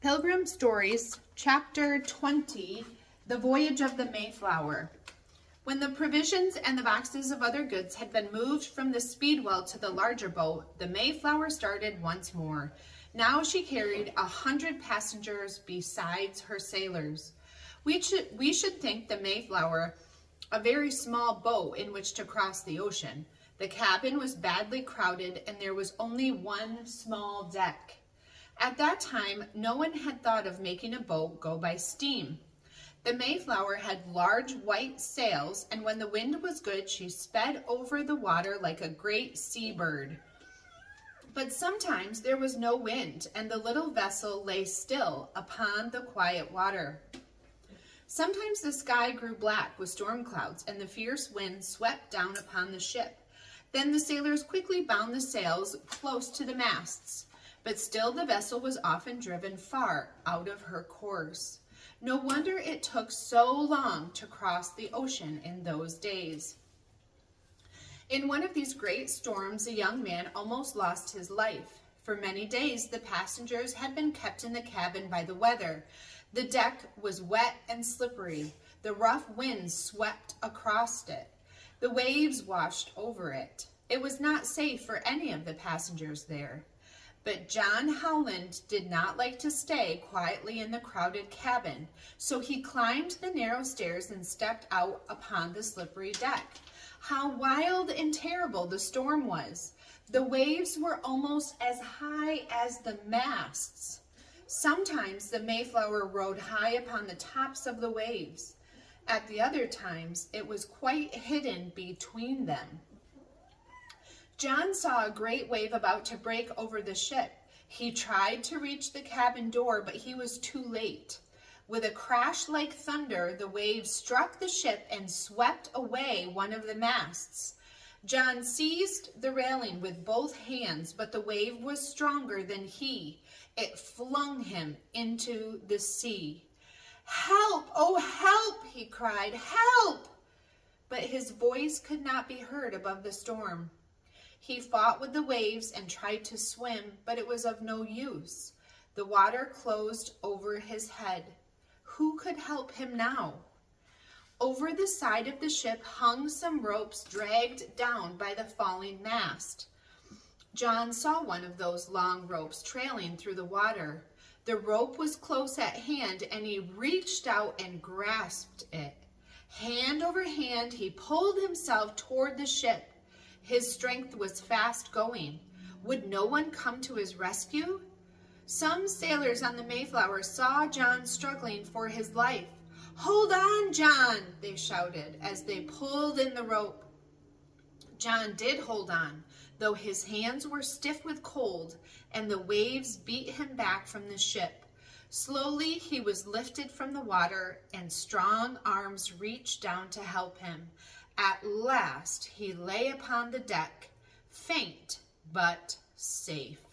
Pilgrim Stories Chapter 20, The Voyage of the Mayflower. When the provisions and the boxes of other goods had been moved from the Speedwell to the larger boat, the Mayflower started once more. Now she carried 100 passengers besides her sailors. We should think the Mayflower a very small boat in which to cross the ocean. The cabin was badly crowded and there was only one small deck. At that time, no one had thought of making a boat go by steam. The Mayflower had large white sails, and when the wind was good, she sped over the water like a great seabird. But sometimes there was no wind, and the little vessel lay still upon the quiet water. Sometimes the sky grew black with storm clouds, and the fierce wind swept down upon the ship. Then the sailors quickly bound the sails close to the masts. But still the vessel was often driven far out of her course. No wonder it took so long to cross the ocean in those days. In one of these great storms, a young man almost lost his life. For many days, the passengers had been kept in the cabin by the weather. The deck was wet and slippery. The rough winds swept across it. The waves washed over it. It was not safe for any of the passengers there. But John Howland did not like to stay quietly in the crowded cabin, so he climbed the narrow stairs and stepped out upon the slippery deck. How wild and terrible the storm was! The waves were almost as high as the masts. Sometimes the Mayflower rode high upon the tops of the waves. At the other times, it was quite hidden between them. John saw a great wave about to break over the ship. He tried to reach the cabin door, but he was too late. With a crash like thunder, the waves struck the ship and swept away one of the masts. John seized the railing with both hands, but the wave was stronger than he. It flung him into the sea. "Help! Oh, help!" he cried. "Help!" But his voice could not be heard above the storm. He fought with the waves and tried to swim, but it was of no use. The water closed over his head. Who could help him now? Over the side of the ship hung some ropes dragged down by the falling mast. John saw one of those long ropes trailing through the water. The rope was close at hand, and he reached out and grasped it. Hand over hand, he pulled himself toward the ship. His strength was fast going. Would no one come to his rescue? Some sailors on the Mayflower saw John struggling for his life. "Hold on, John," they shouted as they pulled in the rope. John did hold on, though his hands were stiff with cold and the waves beat him back from the ship. Slowly he was lifted from the water and strong arms reached down to help him. At last he lay upon the deck, faint but safe.